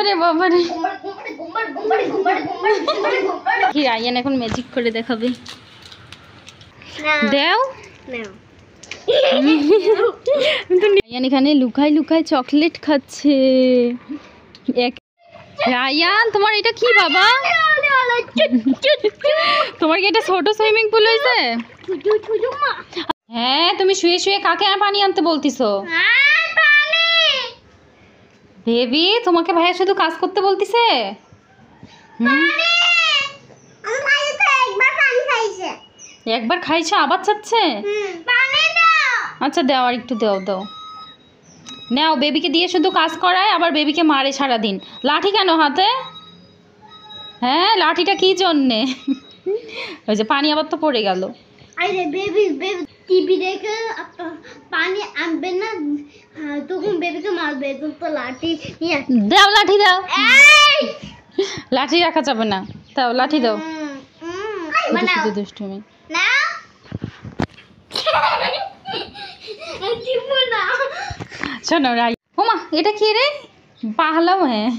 ওরে বাবা রে কি রায়ান এখন ম্যাজিক করে দেখাবে দাও রায়ান এখানে লুকাই লুকাই চকলেট খাচ্ছে রায়ান তোমার এটা কি বাবা তোমার কি এটা ছোট সুইমিং পুল হয়েছে হ্যাঁ তুমি শুয়ে শুয়ে কাকে আর পানি আনতে বলতিছো বেবি তোমাকে ভাইয়া শুধু কাজ করতে বলতিছে একবার খাইছে আবার চাচ্ছে আচ্ছা দাও আর একটু দাও দাও নাও বেবিকে দিয়ে শুধু কাজ করায় আবার বেবিকে মারে সারাদিন লাঠি কেন হাতে হ্যাঁ লাঠিটা কি জন্যে ওই যে পানি আবার তো পড়ে গেল আরে বেবি টিভি দেখে পানি আনবে না তখন বেবিকে মারবে তো লাঠি নিয়ে দাও লাঠি দাও লাঠি রাখা যাবে না দাও লাঠি দাও শুধু দুষ্টুমি না শোনো রাই ওমা এটা কি রে পাহলাম হ্যাঁ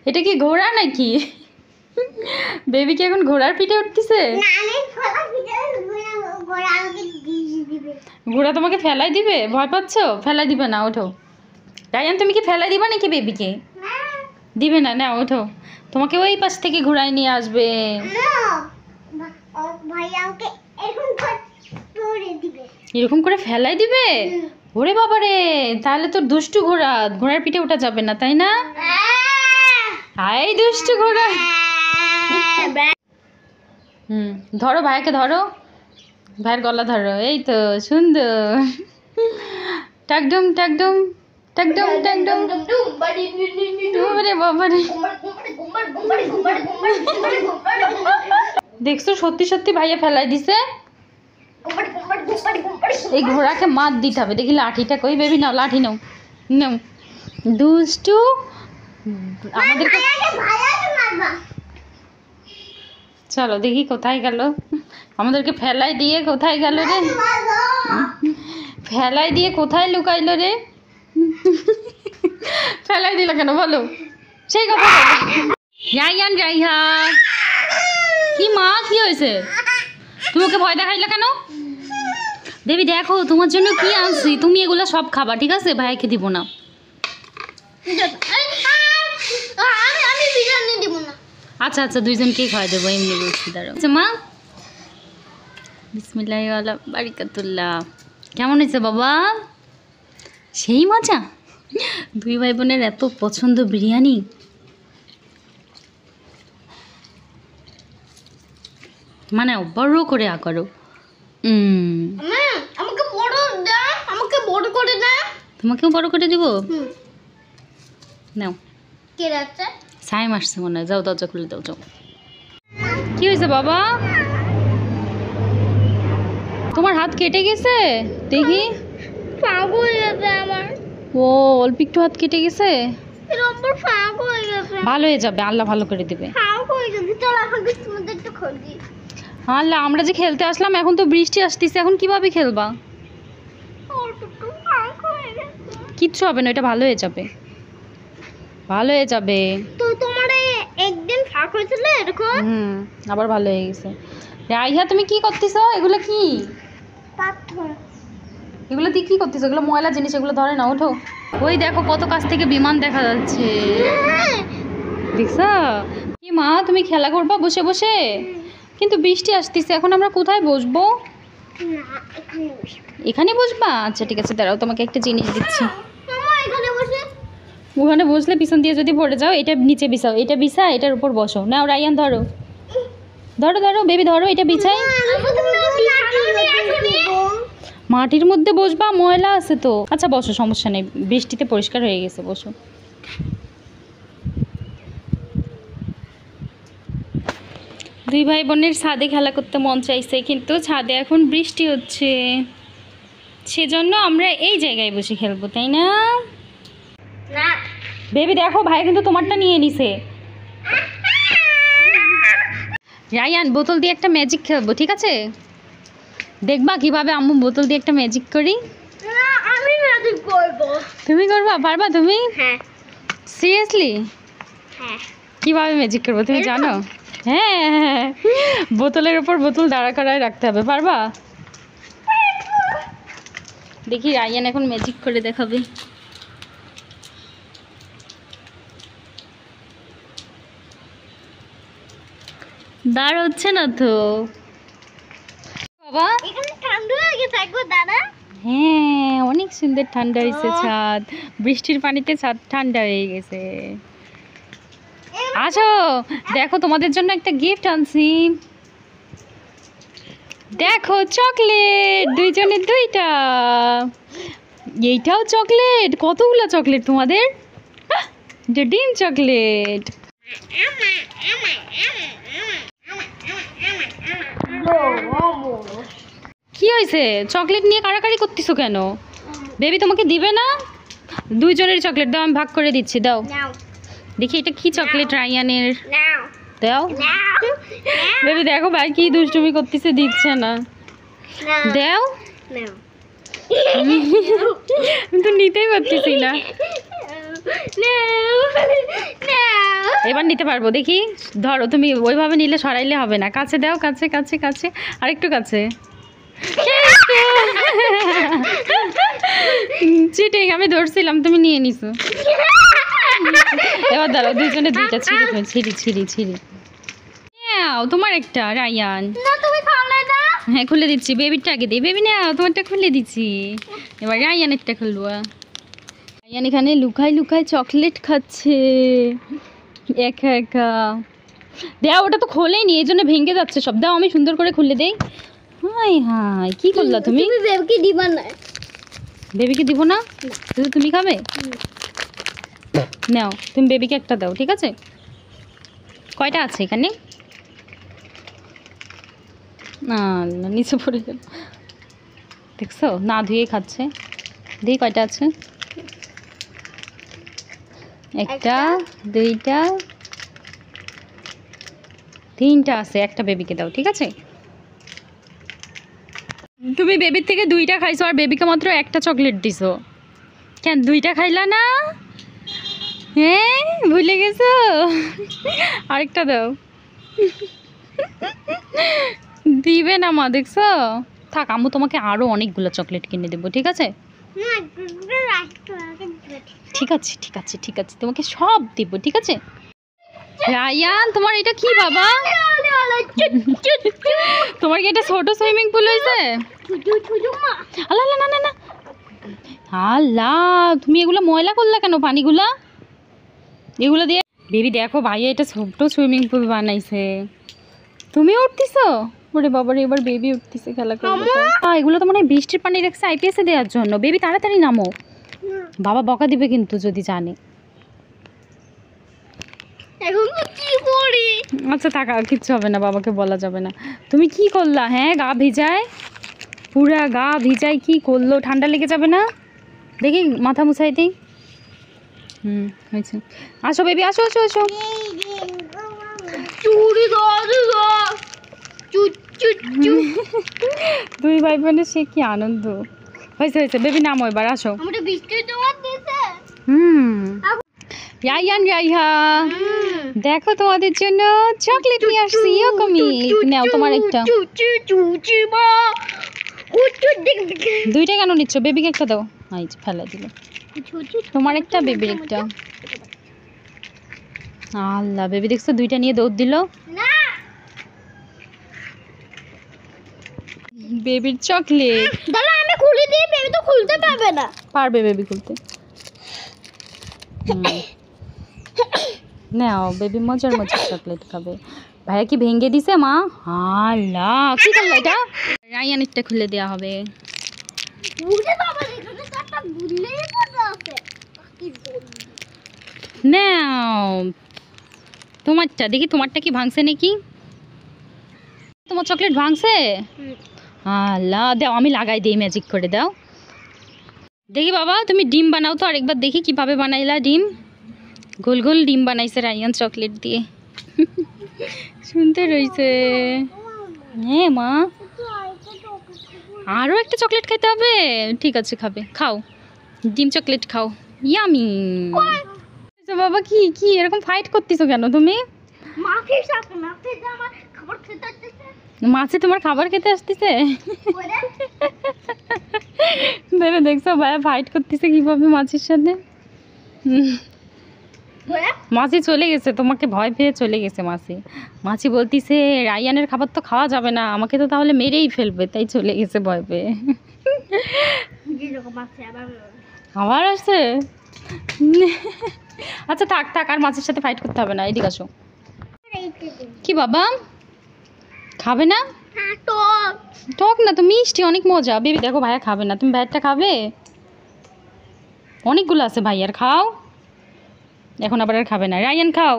এটা কি ঘোড়া নাকি বেবি কি এখন ঘোড়ার পিঠে উঠতেছে ঘোড়া তোমাকে ফেলাই দিবে ভয় পাচ্ছ ফেলাই দিবে না ওঠো রায়ান তুমি কি ফেলাই দিবা নাকি বেবিকে দিবে না না ওঠো তোমাকে ওই পাশ থেকে ঘোড়ায় নিয়ে আসবে এরকম করে ফেলাই দিবে ওরে বাবা রে তাহলে তো দুষ্টু ঘোড়া ঘোড়ার পিঠে ওঠা যাবে না তাই না হাই দুষ্টু ঘোড়া ধরো ভাইকে ধরো ভাইয়ের গলা ধরো এই তো সুন্দর টাকডুম টাকডুম টাকডুম টাকডুম ওরে বাবা রে দেখছো সত্যি সত্যি ভাইয়া ফেলাই দিছে এই ঘোড়াকে মাত দিতে হবে দেখি লাঠিটা কই বেবি নাও লাঠি নাও নাও দুষ্টু আমাদেরকে চলো দেখি কোথায় গেল আমাদেরকে ফেলাই দিয়ে কোথায় গেল রে ফেলাই দিয়ে কোথায় লুকাইলো রে ফেলাই দিল কেন বলো সেই কথা রায়ান রাইহান কি মা কি হয়েছে তুমি ওকে ভয় দেখাইলে কেন দেবী দেখো তোমার জন্য কি আনছি তুমি এগুলা সব খাবা ঠিক আছে ভাইকে দিব না আচ্ছা আচ্ছা দুইজনকেই খাওয়া দেবো এমনি বলছি দাঁড়াও আচ্ছা মা বিসমিল্লাহ ওয়ালা বারিকাতুল্লাহ কেমন হয়েছে বাবা সেই মজা দুই ভাই বোনের এত পছন্দ বিরিয়ানি মানে বড় করে করো তোমাকেও বড় করে দিব নাও সাইম আসছে মনে হয় যাও দরজা খুলে দাও যাও কি হয়েছে বাবা তোমার হাত কেটে গেছে দেখি ও অল্প একটু হাত কেটে গেছে ভালো হয়ে যাবে আল্লাহ ভালো করে দেবে আল্লাহ আমরা যে খেলতে আসলাম এখন তো বৃষ্টি আসতেছে এখন কিভাবে খেলবা কিচ্ছু হবে না এটা ভালো হয়ে যাবে ভালো হয়ে যাবে তো তোমার একদিন ফাঁক হয়েছিল এরকম আবার ভালো হয়ে গেছে রাইহা তুমি কি করতেছো এগুলো কি পাথর এগুলো দিয়ে কি করতেছো এগুলো ময়লা জিনিস এগুলো ধরে না ওঠো ওই দেখো কত কাছ থেকে বিমান দেখা যাচ্ছে দেখছো কি মা তুমি খেলা করবা বসে বসে কিন্তু বৃষ্টি আসতেছে এখন আমরা কোথায় বসবো এখানে বসবা আচ্ছা ঠিক আছে দাঁড়াও তোমাকে একটা জিনিস দিচ্ছি ওখানে বসলে পিছন দিয়ে যদি পড়ে যাও এটা নিচে বিছাও এটা বিছা এটার উপর বসো নাও রায়ান ধরো ধরো ধরো বেবি ধরো এটা বিছাই মাটির মধ্যে বসবা ময়লা আছে তো আচ্ছা বসো সমস্যা নেই বৃষ্টিতে পরিষ্কার হয়ে গেছে বসো দুই ভাই বোনের ছাদে খেলা করতে মন চাইছে কিন্তু ছাদে এখন বৃষ্টি হচ্ছে সেজন্য আমরা এই জায়গায় বসে খেলবো তাই না বেবি দেখো ভাই কিন্তু তোমারটা নিয়ে নিছে রায়ান বোতল দিয়ে একটা ম্যাজিক খেলবো ঠিক আছে দেখবা কিভাবে আম্মু বোতল দিয়ে একটা ম্যাজিক করি আমি ম্যাজিক করব তুমি করবা পারবা তুমি হ্যাঁ সিরিয়াসলি কিভাবে ম্যাজিক করবো তুমি জানো? হ্যাঁ, বোতলের উপর বোতল দাঁড়া করায় রাখতে হবে, পারবা? দেখি রায়ান এখন ম্যাজিক করে দেখাবে। দাঁড় হচ্ছে না তো বাবা। এখানে ঠান্ডা হয়ে গেছে একবার দাদা। হ্যাঁ, অনেক সুন্দর ঠান্ডা হয়েছে ছাদ, বৃষ্টির পানিতে ছাদ ঠান্ডা হয়ে গেছে। আসো দেখো, তোমাদের জন্য একটা গিফট আনছি। দেখো চকলেট, দুইজনের দুইটা। এইটাও চকলেট, কতগুলো চকলেট তোমাদের? এটা ডিম চকলেট। কি হয়েছে? চকলেট নিয়ে কাড়াকাড়ি করতেছো কেন? বেবি তোমাকে দিবে না? দুইজনের চকলেট দাও, আমি ভাগ করে দিচ্ছি, দাও। দেখি এটা কি চকলেট রায়ানের, দাও। বেবি দেখো ভাই কি দুষ্টুমি করতেছে, দিচ্ছে না, দাও। আমি তো নিতেই পারতেছি না। এবার নিতে পারবো, দেখি ধরো। তুমি ওইভাবে নিলে সরাইলে হবে না, কাছে দাও, কাছে কাছে কাছে, আরেকটু কাছে। চিটিং, আমি ধরছিলাম, তুমি নিয়ে নিছো। এবার দাঁড়াও, দুইজনে দুইটা ছিঁড়ি ছিঁড়ি ছিঁড়ি ছিঁড়ি। নাও তোমার একটা রায়ান। হ্যাঁ খুলে দিচ্ছি, বেবিরটা আগে দিই। বেবি নাও, তোমারটা খুলে দিচ্ছি। এবার রায়ানেরটা খুলবো। রায়ান এখানে লুকাই লুকাই চকলেট খাচ্ছে একা একা। দাও, ওটা তো খোলেনি, এই জন্য ভেঙে যাচ্ছে সব। দাও, আমি সুন্দর করে খুলে দেই। হাই হাই, কি করলা তুমি? বেবিকে দিবা না? বেবিকে দিব না, শুধু তুমি খাবে। নাও, তুমি বেবিকে একটা দাও, ঠিক আছে? কয়টা আছে এখানে? না না, নিচে পড়ে গেল। দেখছো, না ধুয়ে খাচ্ছে। দেখি কয়টা আছে। একটা, দুইটা, তিনটা আছে। একটা বেবিকে দাও, ঠিক আছে? তুমি বেবির থেকে দুইটা খাইছো আর বেবিকে মাত্র একটা চকলেট দিছো। কেন দুইটা খাইলা না? হ্যাঁ, ভুলে গেছো? আরেকটা দাও। দিবে না মা, দেখছো? থাক, আম্মু তোমাকে আরো অনেকগুলো চকলেট কিনে দেবো, ঠিক আছে? ঠিক আছে ঠিক আছে ঠিক আছে, তোমাকে সব দিব, ঠিক আছে? রায়ান, তোমার এটা কি বাবা? তোমার কি এটা ছোট সুইমিং পুল হয়েছে? আল্লাহ না না না, আল্লাহ, তুমি এগুলো ময়লা করলা কেন? পানিগুলা এগুলো দিয়ে। বেবি দেখো, ভাইয়া এটা ছোট সুইমিং পুল বানাইছে, তুমি উঠতেছো? ওরে বাবারে, এবার বেবি উঠতেছে খেলা করবে। এগুলো তো মনে হয় বৃষ্টির পানি রাখছে আইপিএসে দেওয়ার জন্য। বেবি তাড়াতাড়ি নামো, বাবা বকা দিবে কিন্তু যদি জানে। আচ্ছা থাকা, কিচ্ছু হবে না, বাবাকে বলা যাবে না। তুমি কি করলা? হ্যাঁ, গা ভিজায়, পুরা গা ভিজায় কি করলো? ঠান্ডা লেগে যাবে না? দেখি মাথা মুছাই দিই। হয়েছে। আসো বেবি, আসো আসো আসো। দুই ভাই বোনের সে কি আনন্দ হয়েছে। হয়েছে বেবি, নামো এবার, আসো। রায়ান, রাইহা, দেখো তোমাদের জন্য চকলেট নিয়ে আসছি। নাও তোমার একটা। দুইটা কেন নিচ্ছ? বেবিকে একটা দাও। ফেলা দিল। তোমার একটা, বেবির একটা। আল্লাহ, বেবি দেখছো দুইটা নিয়ে দৌড় দিল। বেবির চকলেট। দাদা আমি খুলে দিই, বেবি তো খুলতে পারবে না। পারবে বেবি খুলতে। নাও, বেবি মজার মজার চকলেট খাবে। ভাইয়া কি ভেঙে দিছে মা? আল্লাহ, কি করলো এটা? রায়ানেরটা খুলে দেওয়া হবে। নাও তোমারটা, দেখি তোমারটা কি ভাঙছে নাকি? তোমার চকলেট ভাঙছে? আল্লাহ, দাও আমি লাগাই দিই, ম্যাজিক করে দাও। দেখি বাবা, তুমি ডিম বানাও তো আরেকবার, দেখি কিভাবে বানাইলা ডিম। গোল গোল ডিম বানাইছে রায়ান চকলেট দিয়ে। সুন্দর হয়েছে। হ্যাঁ মা, আরও একটা চকলেট খেতে হবে? ঠিক আছে, খাবে, খাও, ডিম চকলেট খাও, ইয়ামি। তো বাবা কি কি এরকম ফাইট করতেছো কেন তুমি? মাছের সাথে মাছের যে আমার খাবার খেতে আসতেছে মাছে তোমার খাবার খেতে আসতেছে? ভেবে দেখছো ভাইয়া ফাইট করতেছে কিভাবে মাছের সাথে? মাছি চলে গেছে, তোমাকে ভয় পেয়ে চলে গেছে মাছি। মাছি বলতিছে রায়ানের খাবার তো খাওয়া যাবে না, আমাকে তো তাহলে মেরেই ফেলবে, তাই চলে গেছে ভয় পেয়ে। আবার আসছে? আচ্ছা থাক থাক, আর মাছের সাথে ফাইট করতে হবে না, এদিকে আসো। কি বাবা খাবে না? টক না তো মিষ্টি, অনেক মজা। বেবি দেখো ভাইয়া খাবে না, তুমি ভাইয়ারটা খাবে? অনেকগুলো আছে ভাইয়ার, খাও। এখন আবার আর খাবে না। রায়ান খাও,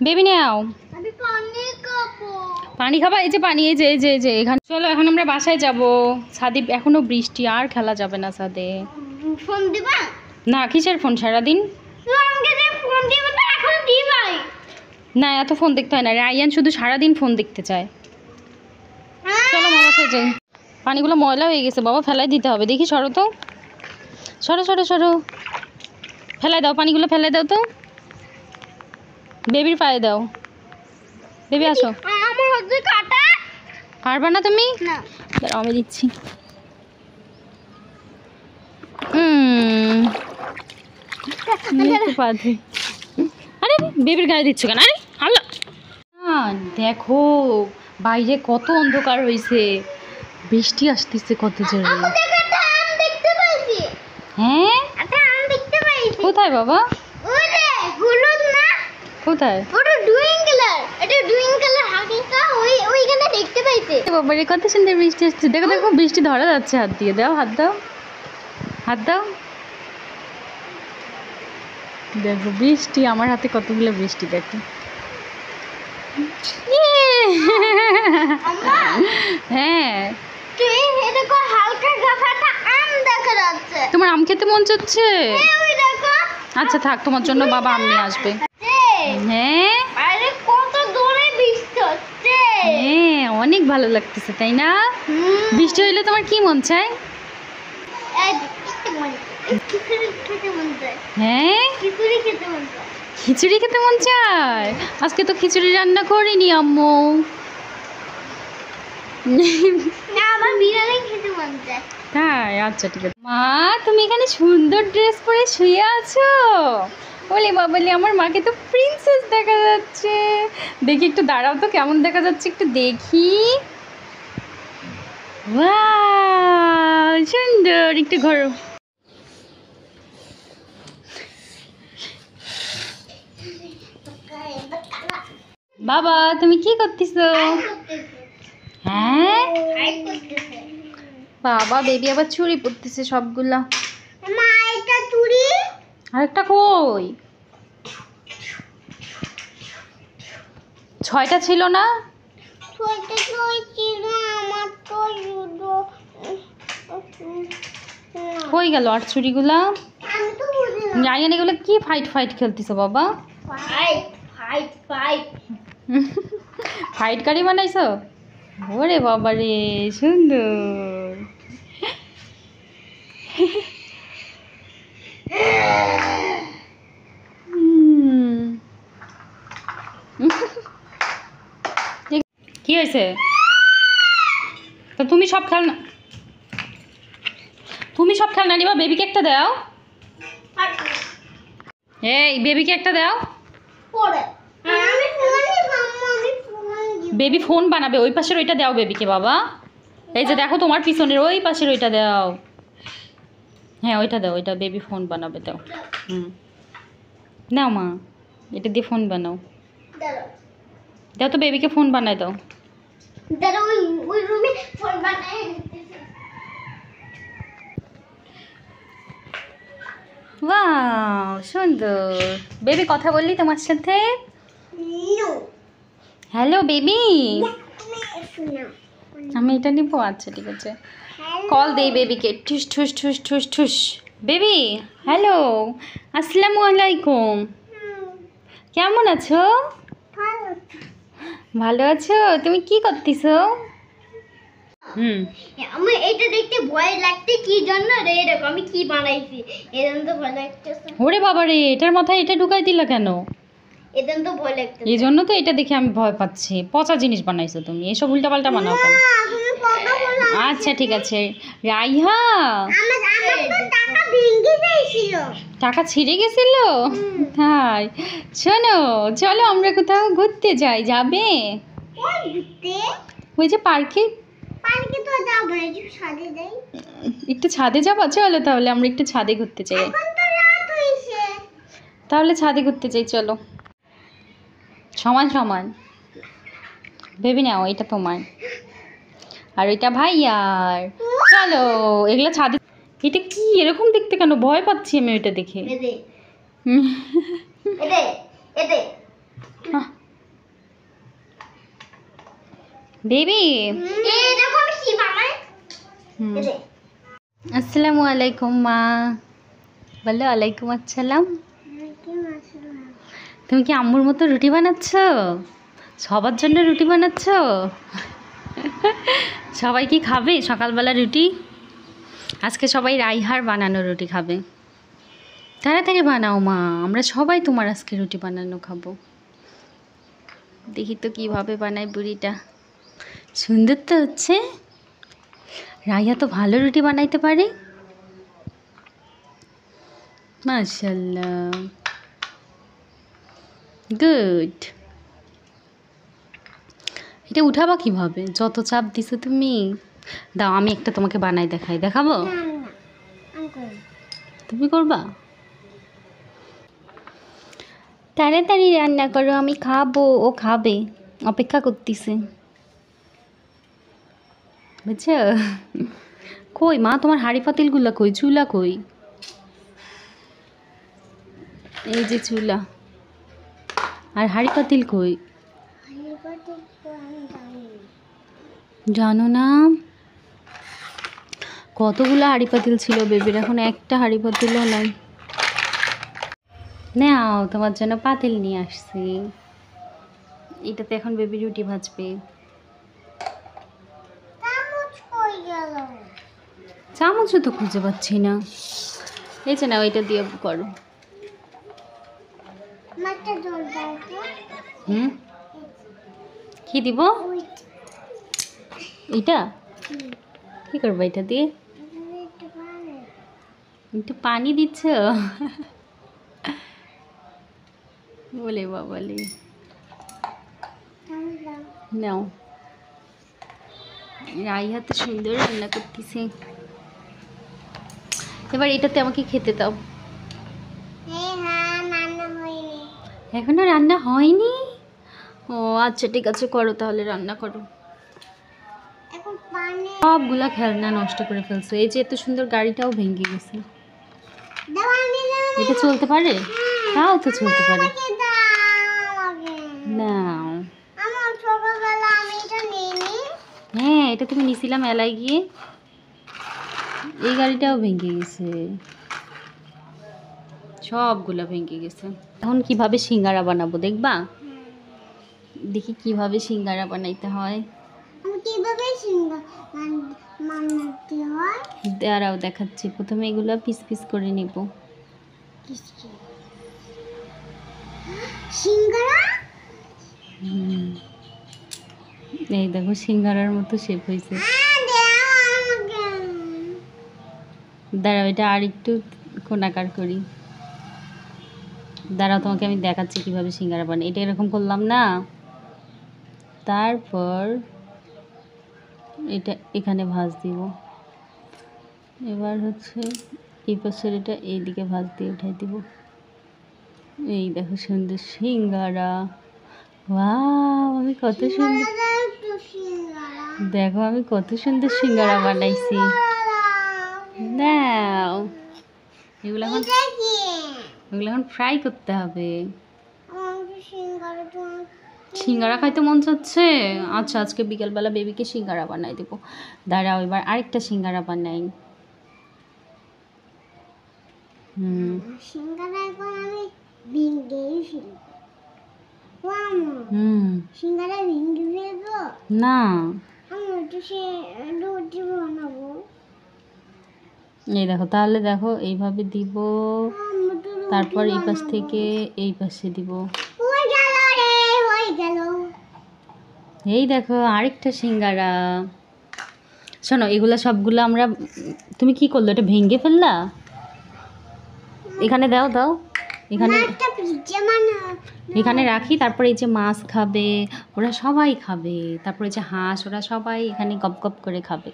বেবি নাও পানি খাবা। এই যে পানি, এই যে এই যে এই যে এখানে। চলো এখন আমরা বাসায় যাব। ছাদে এখনো বৃষ্টি, আর খেলা যাবে না ছাদে। ফোন দিবা না, কিসের ফোন সারাদিন? ফোন দিব তো এখন দিবাই না, এত ফোন দেখতে হয় না, রায়ান শুধু সারাদিন ফোন দেখতে চায়। চলো মা বাসায় যাই। পানিগুলো ময়লা হয়ে গেছে বাবা, ফেলাই দিতে হবে। দেখি সরো তো, সরো সরো সরো, ফেলাই দাও পানিগুলো, ফেলাই দাও তো। বেবির পায়ে দাও। বেবি আসো। আমার হাতে কাটা। পারবা না তুমি? না, দাঁড়াও আমি দিচ্ছি। আরে বেবির গায়ে দিচ্ছ কেন? আরে আল্লাহ, দেখো বাইরে কত অন্ধকার হয়েছে, বৃষ্টি আসতেছে কত জোরে। দেখতে পাইছি। হ্যাঁ একটা আম দেখতে পাইছি। কোথায় বাবা? ওরে হলুদ না, কোথায়? ওটা ডুইং কালার, এটা ডুইং কালার হালকা ওইখানে দেখতে পাইছি। বাবা রে কত সুন্দর বৃষ্টি আসছে। দেখো দেখো বৃষ্টি ধরা যাচ্ছে হাত দিয়ে। দাও হাত দাও, হাত দাও। দেখো বৃষ্টি আমার হাতে, কতগুলো বৃষ্টি দেখো। হ্যাঁ তুই দেখো হালকা গাছাটা আম দেখা যাচ্ছে। তোমার আম খেতে মন চাচ্ছে? ওই দেখো। আচ্ছা থাক, তোমার জন্য বাবা আম নিয়ে আসবে। হ্যাঁ আরে কত দূরে বৃষ্টি হচ্ছে। হ্যাঁ অনেক ভালো লাগতেছে তাই না? বৃষ্টি হইলে তোমার কি মন চায়? খিচুড়ি খেতে মন চায়। হ্যাঁ খিচুড়ি খেতে মন চায়। খিচুড়ি খেতে মন চায়? আজকে তো খিচুড়ি রান্না করিনি আম্মু। না, আমার বিরিয়ানি খেতে মন চায়। হ্যাঁ আচ্ছা ঠিক আছে। মা তুমি এখানে সুন্দর ড্রেস পরে শুয়ে আছো? বলি বাবলি, আমার মাকে তো প্রিন্সেস দেখা যাচ্ছে। দেখি একটু দাঁড়াও তো, কেমন দেখা যাচ্ছে একটু দেখি। ওয়াও সুন্দর, একটু ঘোরো। বাবা তুমি কি করতেছো? হ্যাঁ বাবা বেবি আবার চুড়ি পরতেছে সবগুলা। মা এটা চুড়ি। আরেকটা কই? 6টা ছিল না? ছোটটা কই ছিল? আমার তো জুতো কই গেল আর চুড়িগুলা? আমি তো বুঝি না। রায়ান এগুলো কি ফাইট ফাইট খেলতেছো বাবা? Fight fight fight. ফাইট গাড়ি বানাইছো? ওরে বাবা রে সুন্দর। কি হয়েছে? তো তুমি সব খেলনা, তুমি সব খেলনা নিবা, বেবিকে একটা দাও। এই বেবিকে একটা দাও। পড়ে আমি ফোন নিব। আমি ফোন নিব। বেবি ফোন বানাবে, ওই পাশের ওইটা দাও বেবিকে বাবা। এই যে দেখো তোমার পিছনের ওই পাশের ওইটা দাও। হ্যাঁ ওইটা দাও, ওইটা বেবি ফোন বানাবে, দাও। নাও মা, এটা দিয়ে ফোন বানাও। দাঁড়াও দাও তো বেবিকে ফোন বানায় দাও। দাঁড়াও, ওই রুমে ফোন বানাই দিতেছি। ওয়াও সুন্দর। বেবি কথা বললি তোমার সাথে? নো হ্যালো বেবি, তুমি শুনো। আমি এটা নিব। আচ্ছা ঠিক আছে, কল দেই বেবিকে। ঠুস ঠুস ঠুস ঠুস ঠুস। বেবি হ্যালো, আসসালামু আলাইকুম। কেমন আছো? ভালো। ভালো আছো? তুমি কি করতেছো? হুম। আমি এটা দেখতে ভয় লাগতে কি জন্য রে, এরকম আমি কি বানাইছি এরকম তো ভয় লাগতেছে, ওরে বাবা রে, এটার মাথায় এটা ঢুকাই দিলা কেন? এরকম তো ভয় লাগতেছে। এই জন্য তো এটা দেখে আমি ভয় পাচ্ছি। পচা জিনিস বানাইছো তুমি, এসব উল্টাপাল্টা বানাও কেন? তুমি কথা বলো। আচ্ছা ঠিক আছে। রাইহা, আমার তো টাকা ভেঙে গিয়েছিল। টাকা ছিঁড়ে গেছিল? তাই? শোনো, চলো আমরা কোথাও ঘুরতে যাই, যাবে? কোন ঘুরতে? ওই যে পার্কে। পার্কে তো যাব না, একটু সাজে যাই। একটু ছাদে যাবা? চলো তাহলে আমরা একটু ছাদে ঘুরতে চাই। এখন তো রাত হইছে। তাহলে ছাদে ঘুরতে চাই, চলো। সমান সমান ভেবে নাও, এটা তোমার আর ওইটা ভাইয়ার। চলো এগুলো ছাদে। এটা কি এরকম দেখতে কেন? ভয় পাচ্ছি আমি ওইটা দেখে। এদে এদে এদে বেবি। এরকম কি বানাই? এদে আসসালামু আলাইকুম মা। বলো ওয়ালাইকুম আসসালাম। কি মাছলা? তুমি কি আম্মুর মতো রুটি বানাচ্ছ? সবার জন্য রুটি বানাচ্ছ? সবাই কি খাবে সকালবেলা রুটি? আজকে সবাই রাইহার বানানো রুটি খাবে। তাড়াতাড়ি বানাও মা, আমরা সবাই তোমার আজকে রুটি বানানো খাবো। দেখি তো কিভাবে বানায় বুড়িটা। সুন্দর তো হচ্ছে। রাইহা তো ভালো রুটি বানাইতে পারে। মাশাআল্লাহ, গুড। এটা উঠাবা কিভাবে? যত চাপ দিছো তুমি। দাও আমি একটা তোমাকে বানাই দেখাই, দেখাবো? তুমি করবা? তাড়াতাড়ি রান্না করো, আমি খাবো, ও খাবে, অপেক্ষা করতেছে। বুঝছো? কই মা তোমার হাঁড়ি পাতিলগুলা কই? চুলা কই? এই যে চুলা। আর হাঁড়ি পাতিল কই? জানো না? কতগুলো হাঁড়ি পাতিল ছিল বেবির, এখন একটা হাঁড়ি পাতিলও নাই। নাও তোমার জন্য পাতিল নিয়ে আসছি। এটাতে এখন বেবি রুটি ভাজবে। চামচও তো খুঁজে পাচ্ছি না। এই যে না, ওইটা দিয়ে করো। হুম, কি দিব? এইটা কি করবো এটা দিয়ে? একটু পানি দিচ্ছ? বলে বাবালে, নাও। রাইহা তো সুন্দর রান্না করতেছে। এবার এটাতে আমাকে খেতে দাও। এখনো রান্না হয়নি? ও আচ্ছা ঠিক আছে, করো তাহলে, রান্না করো। সবগুলা খেলনা নষ্ট করে ফেলছে। এই যে এত সুন্দর গাড়িটাও ভেঙে গেছে। এটা চলতে পারে? তাও তো চলতে পারে। নাও। হ্যাঁ, এটা তুমি নিছিলাম মেলায় গিয়ে। এই গাড়িটাও ভেঙে গেছে, সবগুলা ভেঙে গেছে। এখন কিভাবে সিঙ্গারা বানাবো দেখবা? দেখি কিভাবে সিঙ্গারা বানাইতে হয়। দাঁড়াও দেখাচ্ছি। প্রথমে এগুলো পিস পিস করে নিব। এই দেখো সিঙ্গারার মতো শেপ হয়েছে। দাঁড়াও এটা আর একটু কোণাকার করি। দাঁড়াও তোমাকে আমি দেখাচ্ছি কিভাবে সিঙ্গারা বানাই। এটা এরকম করলাম না, তারপর এটা এখানে ভাঁজ দিব। এবার হচ্ছে এই পাশের এটা এইদিকে ভাঁজ দিয়ে উঠাই দিব। এই দেখো সুন্দর সিঙ্গারা। ওয়াও, আমি কত সুন্দর, দেখো আমি কত সুন্দর সিঙ্গারা বানাইছি। নাও, এগুলো এখন ফ্রাই করতে হবে। সিঙ্গারা খাইতে মন চাচ্ছে? আচ্ছা আজকে বিকেলবেলা বেবিকে সিঙ্গারা বানাই দেবো। দাঁড়াও এবার আরেকটা সিঙ্গারা বানাই। সিঙ্গারা এখন আমি ভেঙেই ফেলবো। সিঙ্গারা ভেঙে ফেলবো না, আমি একটু সে রুটি বানাবো। এই দেখো, তাহলে দেখো এইভাবে দিব, তারপর এই পাশ থেকে এই পাশে দিব। হয়ে গেল রে, হয়ে গেল। এই দেখো আরেকটা সিঙ্গারা। শোনো, এগুলো সবগুলো আমরা, তুমি কি করলো, এটা ভেঙে ফেললা? এখানে দাও দাও, এখানে একটা পিজ্জা বানাও। এখানে রাখি। তারপর এই যে মাছ খাবে, ওরা সবাই খাবে। তারপর এই যে হাঁস, ওরা সবাই এখানে গপ গপ করে খাবে।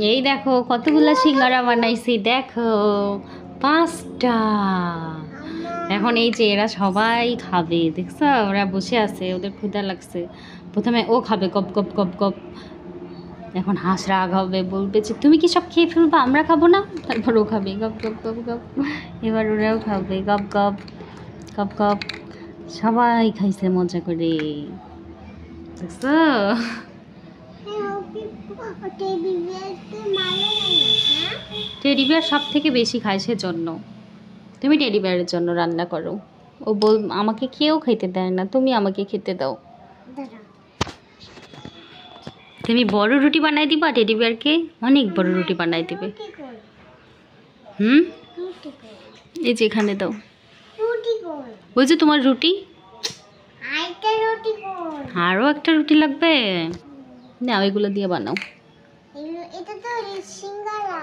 এই দেখো কতগুলা সিঙ্গারা বানাইছি, দেখো 5টা। এখন এই যে এরা সবাই খাবে, দেখছো ওরা বসে আছে, ওদের ক্ষুধা লাগছে। প্রথমে ও খাবে গপ গপ গপ গপ। এখন হাঁস রাগ হবে, বলবে যে তুমি কি সব খেয়ে ফেলবা, আমরা খাবো না। তারপর ও খাবে গপ গপ গপ গপ। এবার ওরাও খাবে গপ গপ গপ গপ। সবাই খাইছে মজা করে, দেখছো? টেডি বিয়ার সব থেকে বেশি খায়, সেজন্য তুমি টেডি বিয়ারের জন্য রান্না করো। ও বল আমাকে কেউ খেতে দেয় না, তুমি আমাকে খেতে দাও। তুমি বড় রুটি বানাই দিবা টেডি বিয়ারকে, অনেক বড় রুটি বানাই দিবে। এই যে এখানে দাও, ওই যে তোমার রুটি। আরও একটা রুটি লাগবে, না ওইগুলো দিয়ে বানাও। এটা তো সিঙ্গারা।